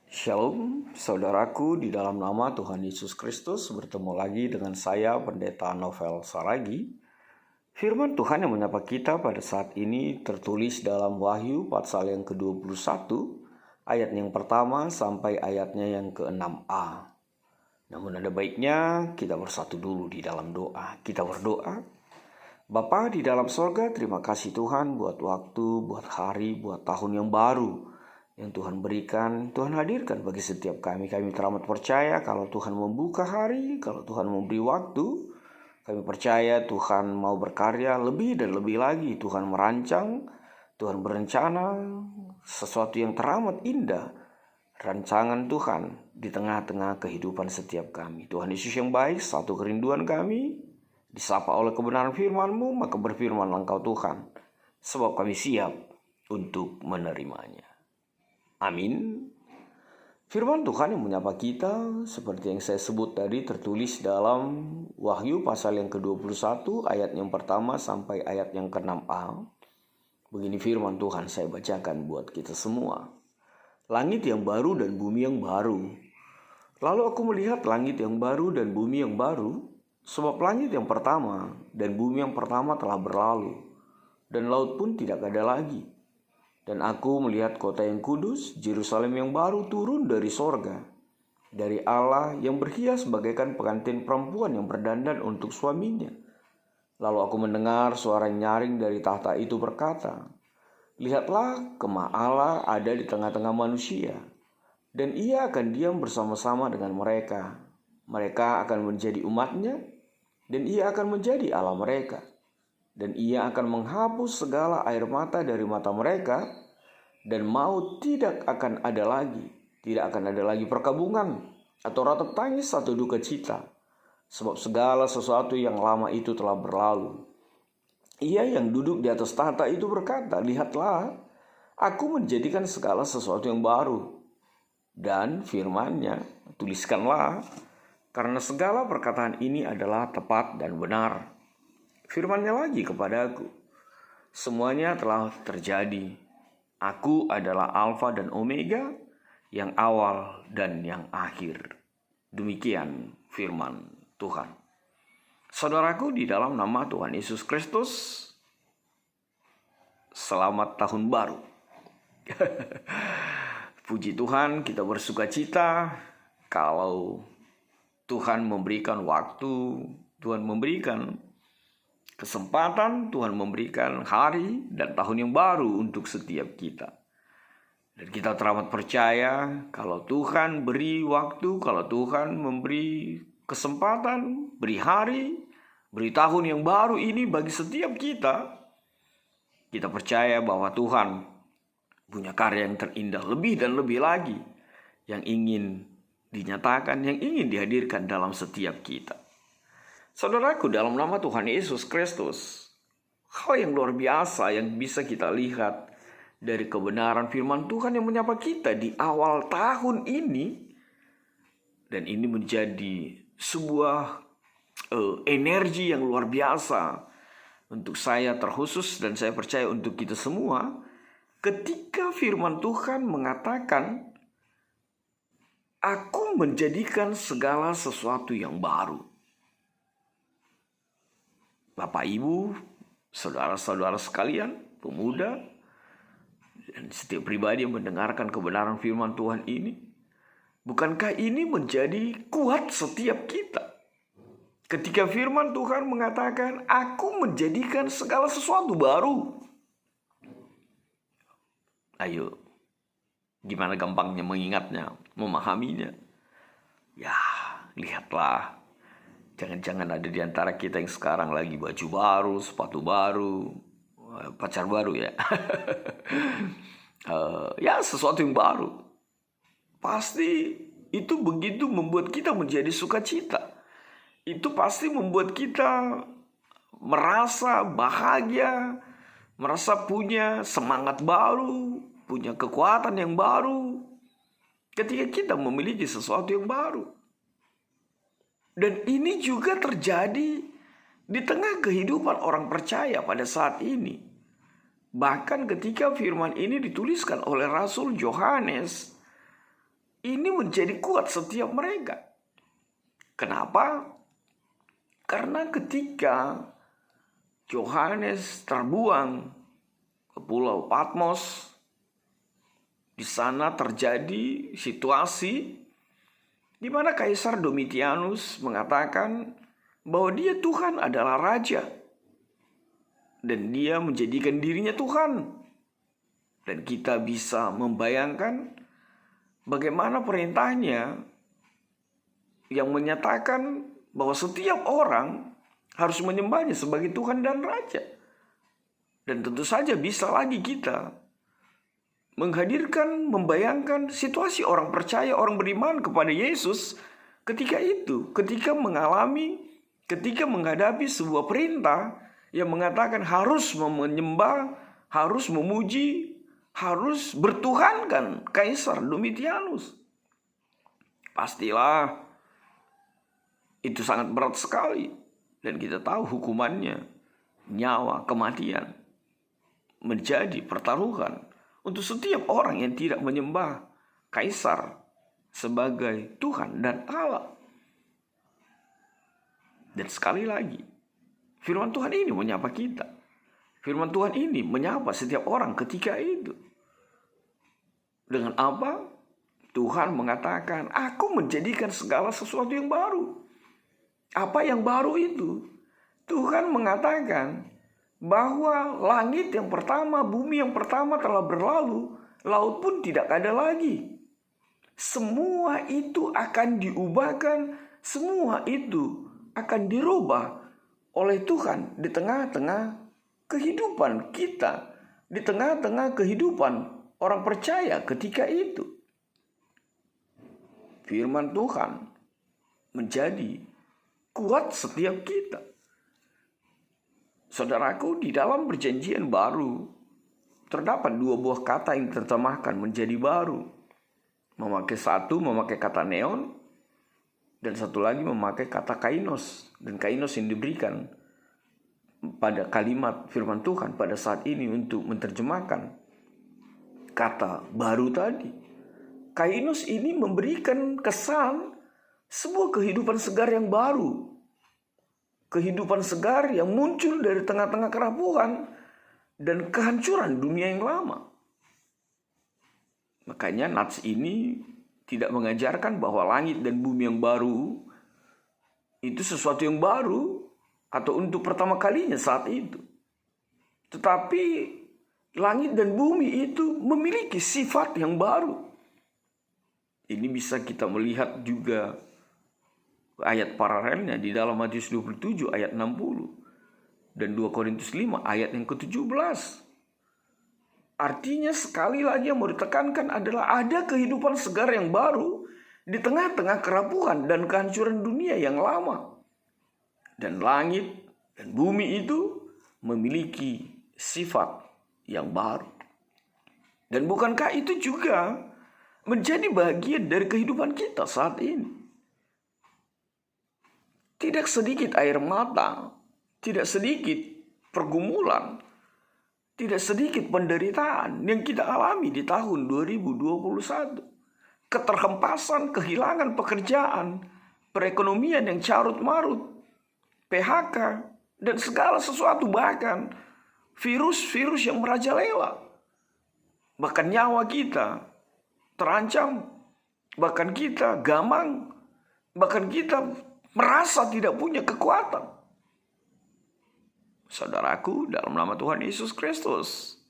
Shalom, saudaraku di dalam nama Tuhan Yesus Kristus. Bertemu lagi dengan saya, Pendeta Novel Saragi. Firman Tuhan yang menyapa kita pada saat ini tertulis dalam Wahyu pasal yang ke-21, ayat yang pertama sampai ayatnya yang ke-6a. Namun ada baiknya kita bersatu dulu di dalam doa. Kita berdoa. Bapa di dalam sorga, terima kasih Tuhan buat waktu, buat hari, buat tahun yang baru yang Tuhan berikan, Tuhan hadirkan bagi setiap kami. Kami teramat percaya kalau Tuhan membuka hari, kalau Tuhan memberi waktu, kami percaya Tuhan mau berkarya lebih dan lebih lagi. Tuhan merancang, Tuhan berencana sesuatu yang teramat indah. Rancangan Tuhan di tengah-tengah kehidupan setiap kami. Tuhan Yesus yang baik, satu kerinduan kami, disapa oleh kebenaran firman-Mu, maka berfirmanlah Engkau Tuhan, sebab kami siap untuk menerimanya. Amin. Firman Tuhan yang menyapa kita seperti yang saya sebut tadi tertulis dalam Wahyu pasal yang ke-21 ayat yang pertama sampai ayat yang ke-6a. Begini firman Tuhan saya bacakan buat kita semua. Langit yang baru dan bumi yang baru. Lalu aku melihat langit yang baru dan bumi yang baru, sebab langit yang pertama dan bumi yang pertama telah berlalu, dan laut pun tidak ada lagi. Dan aku melihat kota yang kudus, Yerusalem yang baru turun dari sorga, dari Allah yang berhias bagaikan pengantin perempuan yang berdandan untuk suaminya. Lalu aku mendengar suara nyaring dari tahta itu berkata, "Lihatlah, kemah Allah ada di tengah-tengah manusia, dan ia akan diam bersama-sama dengan mereka. Mereka akan menjadi umatnya, dan ia akan menjadi Allah mereka. Dan ia akan menghapus segala air mata dari mata mereka, dan maut tidak akan ada lagi. Tidak akan ada lagi perkabungan, atau ratap tangis atau duka cita, sebab segala sesuatu yang lama itu telah berlalu." Ia yang duduk di atas tahta itu berkata, "Lihatlah, aku menjadikan segala sesuatu yang baru." Dan firman-Nya, "Tuliskanlah, karena segala perkataan ini adalah tepat dan benar." Firman-Nya lagi kepadaku, "Semuanya telah terjadi. Aku adalah Alfa dan Omega, yang awal dan yang akhir." Demikian firman Tuhan. Saudaraku di dalam nama Tuhan Yesus Kristus, selamat tahun baru. Puji Tuhan, kita bersuka cita kalau Tuhan memberikan waktu, Tuhan memberikan kesempatan, Tuhan memberikan hari dan tahun yang baru untuk setiap kita. Dan kita teramat percaya kalau Tuhan beri waktu, kalau Tuhan memberi kesempatan, beri hari, beri tahun yang baru ini bagi setiap kita, kita percaya bahwa Tuhan punya karya yang terindah lebih dan lebih lagi yang ingin dinyatakan, yang ingin dihadirkan dalam setiap kita. Saudaraku, dalam nama Tuhan Yesus Kristus, hal yang luar biasa yang bisa kita lihat dari kebenaran firman Tuhan yang menyapa kita di awal tahun ini, dan ini menjadi sebuah energi yang luar biasa untuk saya terkhusus, dan saya percaya untuk kita semua, ketika firman Tuhan mengatakan, "Aku menjadikan segala sesuatu yang baru." Bapak, Ibu, saudara-saudara sekalian, pemuda, dan setiap pribadi yang mendengarkan kebenaran firman Tuhan ini, bukankah ini menjadi kuat setiap kita? Ketika firman Tuhan mengatakan, "Aku menjadikan segala sesuatu baru." Ayo, gimana gampangnya mengingatnya, memahaminya? Ya, lihatlah. Jangan-jangan ada di antara kita yang sekarang lagi baju baru, sepatu baru, pacar baru ya. Ya, sesuatu yang baru. Pasti itu begitu membuat kita menjadi sukacita. Itu pasti membuat kita merasa bahagia, merasa punya semangat baru, punya kekuatan yang baru ketika kita memiliki sesuatu yang baru. Dan ini juga terjadi di tengah kehidupan orang percaya pada saat ini. Bahkan ketika firman ini dituliskan oleh Rasul Yohanes, ini menjadi kuat setiap mereka. Kenapa? Karena ketika Yohanes terbuang ke Pulau Patmos, di sana terjadi situasi di mana Kaisar Domitianus mengatakan bahwa dia Tuhan adalah raja dan dia menjadikan dirinya Tuhan. Dan kita bisa membayangkan bagaimana perintahnya yang menyatakan bahwa setiap orang harus menyembahnya sebagai Tuhan dan Raja. Dan tentu saja bisa lagi kita menghadirkan, membayangkan situasi orang percaya, orang beriman kepada Yesus ketika itu, ketika menghadapi sebuah perintah yang mengatakan harus menyembah, harus memuji, harus bertuhankan Kaisar Domitianus. Pastilah itu sangat berat sekali. Dan kita tahu hukumannya, nyawa, kematian, menjadi pertaruhan untuk setiap orang yang tidak menyembah Kaisar sebagai Tuhan dan Allah. Dan sekali lagi, firman Tuhan ini menyapa kita. Firman Tuhan ini menyapa setiap orang ketika itu. Dengan apa? Tuhan mengatakan, aku menjadikan segala sesuatu yang baru. Apa yang baru itu? Tuhan mengatakan bahwa langit yang pertama, bumi yang pertama telah berlalu, laut pun tidak ada lagi. Semua itu akan diubahkan, semua itu akan dirubah oleh Tuhan di tengah-tengah kehidupan kita, di tengah-tengah kehidupan orang percaya ketika itu. Firman Tuhan menjadi kuat setiap kita. Saudaraku, di dalam perjanjian baru terdapat dua buah kata yang diterjemahkan menjadi baru. Memakai kata neon, dan satu lagi memakai kata kainos. Dan kainos yang diberikan pada kalimat firman Tuhan pada saat ini untuk menerjemahkan kata baru tadi. Kainos ini memberikan kesan sebuah kehidupan segar yang baru. Kehidupan segar yang muncul dari tengah-tengah kerapuhan dan kehancuran dunia yang lama. Makanya nats ini tidak mengajarkan bahwa langit dan bumi yang baru itu sesuatu yang baru atau untuk pertama kalinya saat itu. Tetapi langit dan bumi itu memiliki sifat yang baru. Ini bisa kita melihat juga ayat paralelnya di dalam Matius 27 ayat 60 dan 2 Korintus 5 ayat yang ke-17. Artinya sekali lagi yang mau ditekankan adalah ada kehidupan segar yang baru di tengah-tengah kerapuhan dan kehancuran dunia yang lama. Dan langit dan bumi itu memiliki sifat yang baru. Dan bukankah itu juga menjadi bagian dari kehidupan kita saat ini? Tidak sedikit air mata, tidak sedikit pergumulan, tidak sedikit penderitaan yang kita alami di tahun 2021. Keterhempasan, kehilangan pekerjaan, perekonomian yang carut marut, PHK, dan segala sesuatu, bahkan virus-virus yang merajalela. Bahkan nyawa kita terancam, bahkan kita gamang, bahkan kita merasa tidak punya kekuatan. Saudaraku, dalam nama Tuhan Yesus Kristus,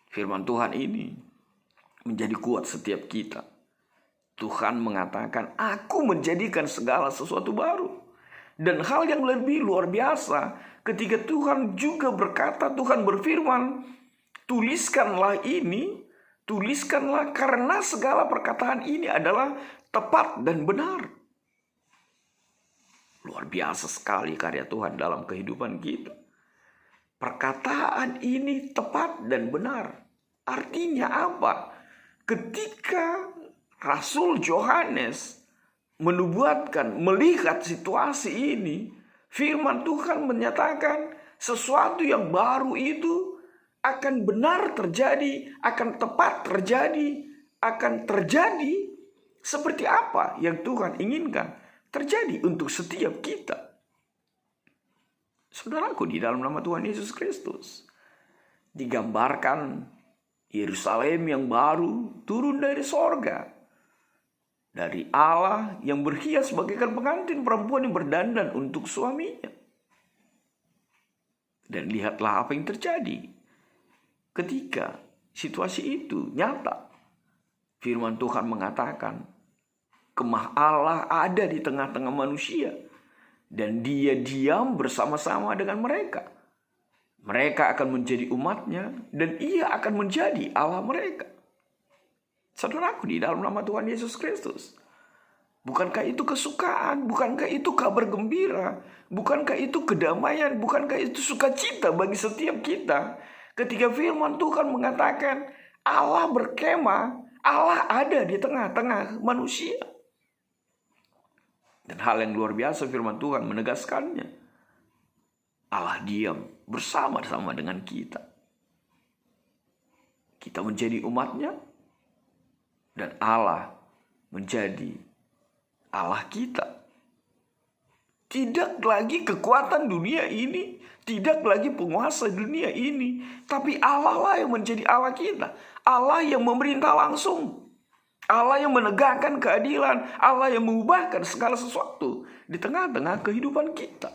firman Tuhan ini menjadi kuat setiap kita. Tuhan mengatakan, aku menjadikan segala sesuatu baru. Dan hal yang lebih luar biasa, ketika Tuhan juga berkata, Tuhan berfirman, tuliskanlah ini, tuliskanlah karena segala perkataan ini adalah tepat dan benar. Luar biasa sekali karya Tuhan dalam kehidupan kita. Perkataan ini tepat dan benar. Artinya apa? Ketika Rasul Yohanes menubuatkan, melihat situasi ini, firman Tuhan menyatakan sesuatu yang baru itu akan benar terjadi, akan tepat terjadi, akan terjadi seperti apa yang Tuhan inginkan terjadi untuk setiap kita. Saudaraku, di dalam nama Tuhan Yesus Kristus digambarkan Yerusalem yang baru turun dari sorga, dari Allah yang berhias bagaikan pengantin perempuan yang berdandan untuk suaminya. Dan lihatlah apa yang terjadi ketika situasi itu nyata. Firman Tuhan mengatakan, kemah Allah ada di tengah-tengah manusia, dan Dia diam bersama-sama dengan mereka. Mereka akan menjadi umatnya, dan Ia akan menjadi Allah mereka. Saudaraku, di dalam nama Tuhan Yesus Kristus, bukankah itu kesukaan? Bukankah itu kabar gembira? Bukankah itu kedamaian? Bukankah itu sukacita bagi setiap kita? Ketika firman Tuhan mengatakan Allah berkemah, Allah ada di tengah-tengah manusia. Dan hal yang luar biasa firman Tuhan menegaskannya. Allah diam bersama-sama dengan kita. Kita menjadi umatnya, dan Allah menjadi Allah kita. Tidak lagi kekuatan dunia ini, tidak lagi penguasa dunia ini, tapi Allah lah yang menjadi Allah kita. Allah yang memerintah langsung, Allah yang menegakkan keadilan, Allah yang mengubahkan segala sesuatu di tengah-tengah kehidupan kita.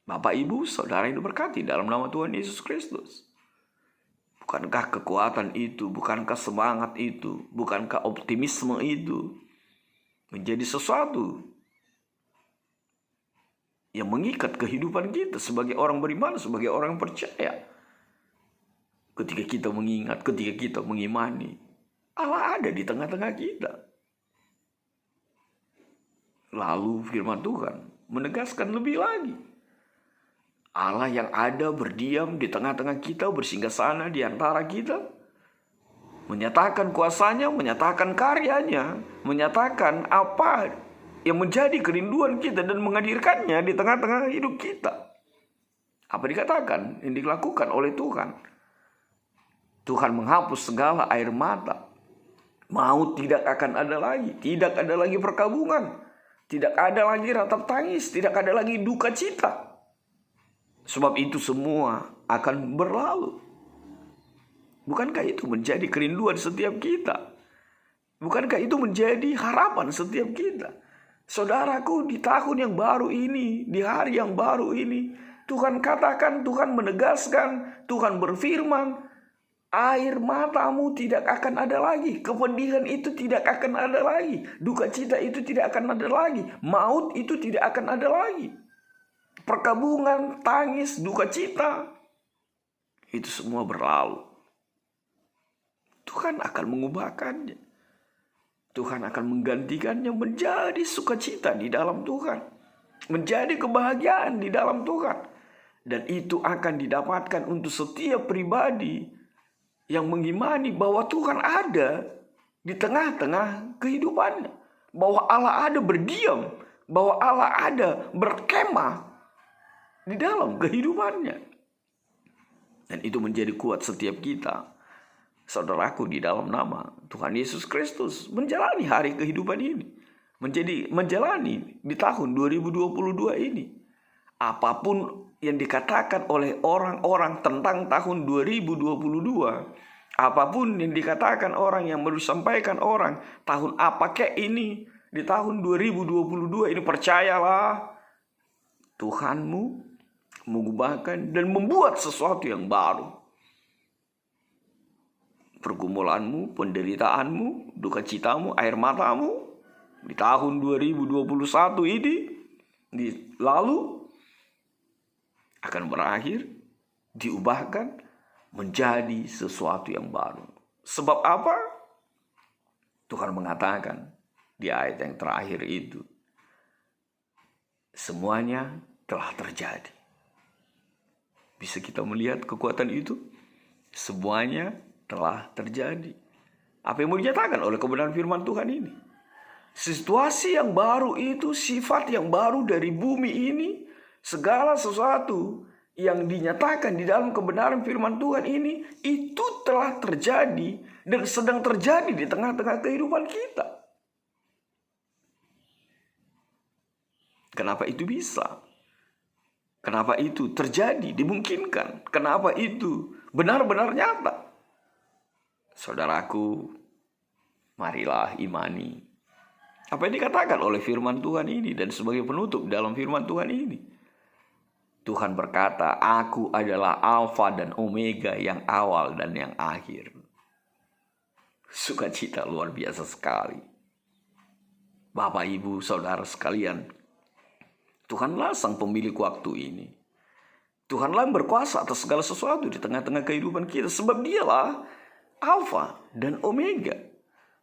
Bapak, Ibu, Saudara yang diberkati dalam nama Tuhan Yesus Kristus. Bukankah kekuatan itu, bukankah semangat itu, bukankah optimisme itu menjadi sesuatu yang mengikat kehidupan kita sebagai orang beriman, sebagai orang yang percaya? Ketika kita mengingat, ketika kita mengimani, Allah ada di tengah-tengah kita. Lalu firman Tuhan menegaskan lebih lagi. Allah yang ada berdiam di tengah-tengah kita, bersinggasana di antara kita, menyatakan kuasanya, menyatakan karyanya, menyatakan apa yang menjadi kerinduan kita dan menghadirkannya di tengah-tengah hidup kita. Apa dikatakan yang dilakukan oleh Tuhan? Tuhan menghapus segala air mata. Maut tidak akan ada lagi, tidak ada lagi perkabungan, tidak ada lagi ratap tangis, tidak ada lagi duka cita. Sebab itu semua akan berlalu. Bukankah itu menjadi kerinduan setiap kita? Bukankah itu menjadi harapan setiap kita? Saudaraku, di tahun yang baru ini, di hari yang baru ini, Tuhan katakan, Tuhan menegaskan, Tuhan berfirman, air matamu tidak akan ada lagi, kepedihan itu tidak akan ada lagi, duka cita itu tidak akan ada lagi, maut itu tidak akan ada lagi. Perkabungan, tangis, duka cita, itu semua berlalu. Tuhan akan mengubahkannya. Tuhan akan menggantikannya menjadi sukacita di dalam Tuhan, menjadi kebahagiaan di dalam Tuhan. Dan itu akan didapatkan untuk setiap pribadi yang mengimani bahwa Tuhan ada di tengah-tengah kehidupannya. Bahwa Allah ada berdiam, bahwa Allah ada berkemah di dalam kehidupannya. Dan itu menjadi kuat setiap kita. Saudaraku, di dalam nama Tuhan Yesus Kristus menjalani hari kehidupan ini, menjalani di tahun 2022 ini. Apapun yang dikatakan oleh orang-orang tentang tahun 2022, apapun yang dikatakan orang yang sampaikan orang, tahun apa kek ini, di tahun 2022 ini, percayalah, Tuhanmu mengubahkan dan membuat sesuatu yang baru. Pergumulanmu, penderitaanmu, duka citamu, air matamu di tahun 2021 ini lalu akan berakhir, diubahkan menjadi sesuatu yang baru. Sebab apa? Tuhan mengatakan di ayat yang terakhir itu, semuanya telah terjadi. Bisa kita melihat kekuatan itu? Semuanya telah terjadi. Apa yang mau dinyatakan oleh kebenaran firman Tuhan ini? Situasi yang baru itu, sifat yang baru dari bumi ini, segala sesuatu yang dinyatakan di dalam kebenaran firman Tuhan ini, itu telah terjadi dan sedang terjadi di tengah-tengah kehidupan kita. Kenapa itu bisa? Kenapa itu terjadi, dimungkinkan? Kenapa itu benar-benar nyata? Saudaraku, marilah imani apa yang dikatakan oleh firman Tuhan ini, dan sebagai penutup dalam firman Tuhan ini, Tuhan berkata, "Aku adalah Alfa dan Omega, yang awal dan yang akhir." Sukacita luar biasa sekali. Bapak, Ibu, Saudara sekalian, Tuhanlah sang pemilik waktu ini. Tuhanlah yang berkuasa atas segala sesuatu di tengah-tengah kehidupan kita, sebab Dialah Alfa dan Omega.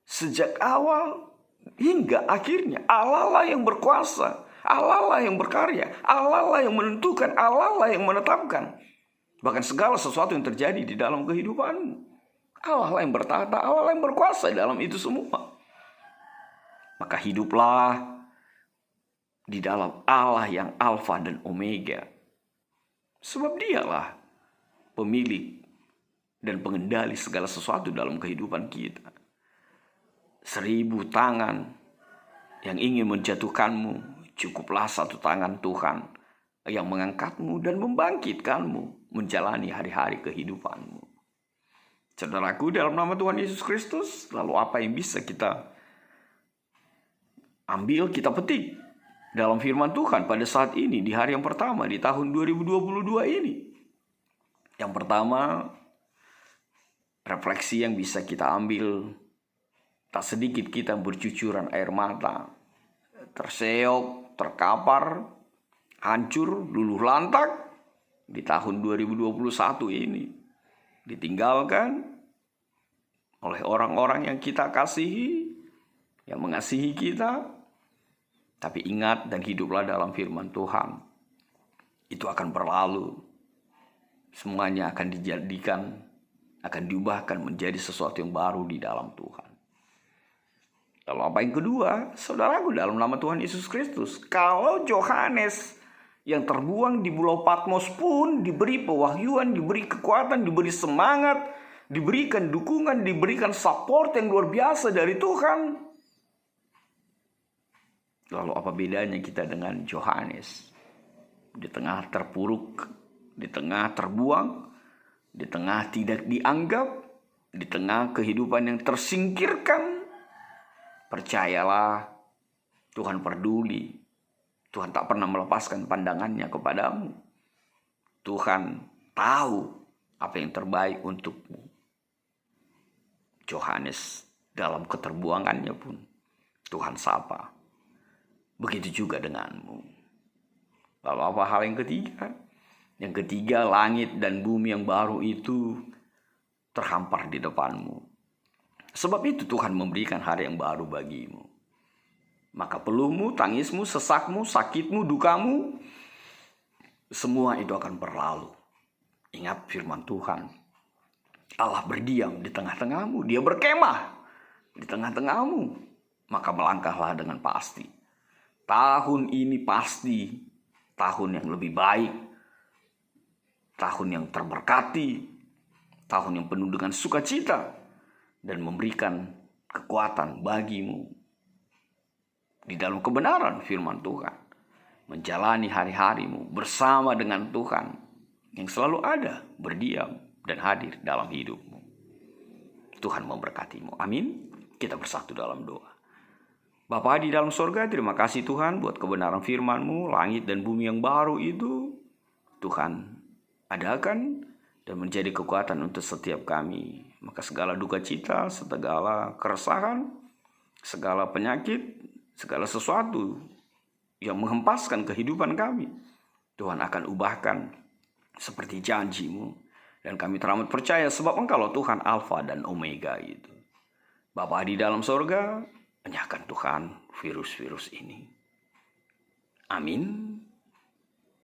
Sejak awal hingga akhirnya, Allah lah yang berkuasa, Allah lah yang berkarya, Allah lah yang menentukan, Allah lah yang menetapkan. Bahkan segala sesuatu yang terjadi di dalam kehidupanmu, Allah lah yang bertata, Allah lah yang berkuasa dalam itu semua. Maka hiduplah di dalam Allah yang Alfa dan Omega, sebab Dialah pemilik dan pengendali segala sesuatu dalam kehidupan kita. 1000 tangan yang ingin menjatuhkanmu, cukuplah 1 tangan Tuhan yang mengangkatmu dan membangkitkanmu menjalani hari-hari kehidupanmu. Saudaraku, dalam nama Tuhan Yesus Kristus, lalu apa yang bisa kita ambil, kita petik dalam firman Tuhan pada saat ini, di hari yang pertama di tahun 2022 ini? Yang pertama, refleksi yang bisa kita ambil, tak sedikit kita bercucuran air mata, terseok, terkapar, hancur, luluh lantak di tahun 2021 ini. Ditinggalkan oleh orang-orang yang kita kasihi, yang mengasihi kita. Tapi ingat dan hiduplah dalam firman Tuhan. Itu akan berlalu. Semuanya akan dijadikan, akan diubahkan menjadi sesuatu yang baru di dalam Tuhan. Lalu apa yang kedua? Saudaraku, dalam nama Tuhan Yesus Kristus, kalau Yohanes yang terbuang di Pulau Patmos pun diberi pewahyuan, diberi kekuatan, diberi semangat, diberikan dukungan, diberikan support yang luar biasa dari Tuhan. Lalu apa bedanya kita dengan Yohanes? Di tengah terpuruk, di tengah terbuang, di tengah tidak dianggap, di tengah kehidupan yang tersingkirkan, percayalah, Tuhan peduli. Tuhan tak pernah melepaskan pandangannya kepadamu. Tuhan tahu apa yang terbaik untukmu. Yohanes dalam keterbuangannya pun Tuhan sapa. Begitu juga denganmu. Lalu apa hal yang ketiga? Yang ketiga, langit dan bumi yang baru itu terhampar di depanmu. Sebab itu Tuhan memberikan hari yang baru bagimu. Maka peluhmu, tangismu, sesakmu, sakitmu, dukamu, semua itu akan berlalu. Ingat firman Tuhan. Allah berdiam di tengah-tengahmu. Dia berkemah di tengah-tengahmu. Maka melangkahlah dengan pasti. Tahun ini pasti tahun yang lebih baik. Tahun yang terberkati. Tahun yang penuh dengan sukacita. Dan memberikan kekuatan bagimu di dalam kebenaran firman Tuhan. Menjalani hari-harimu bersama dengan Tuhan yang selalu ada, berdiam dan hadir dalam hidupmu. Tuhan memberkatimu. Amin. Kita bersatu dalam doa. Bapa di dalam sorga, terima kasih Tuhan buat kebenaran firman-Mu, langit dan bumi yang baru itu Tuhan adakan dan menjadi kekuatan untuk setiap kami. Maka segala duka cita, segala keresahan, segala penyakit, segala sesuatu yang menghempaskan kehidupan kami, Tuhan akan ubahkan seperti janji-Mu. Dan kami teramat percaya sebab Engkau Tuhan Alfa dan Omega itu. Bapa di dalam sorga, enyahkan Tuhan virus-virus ini. Amin.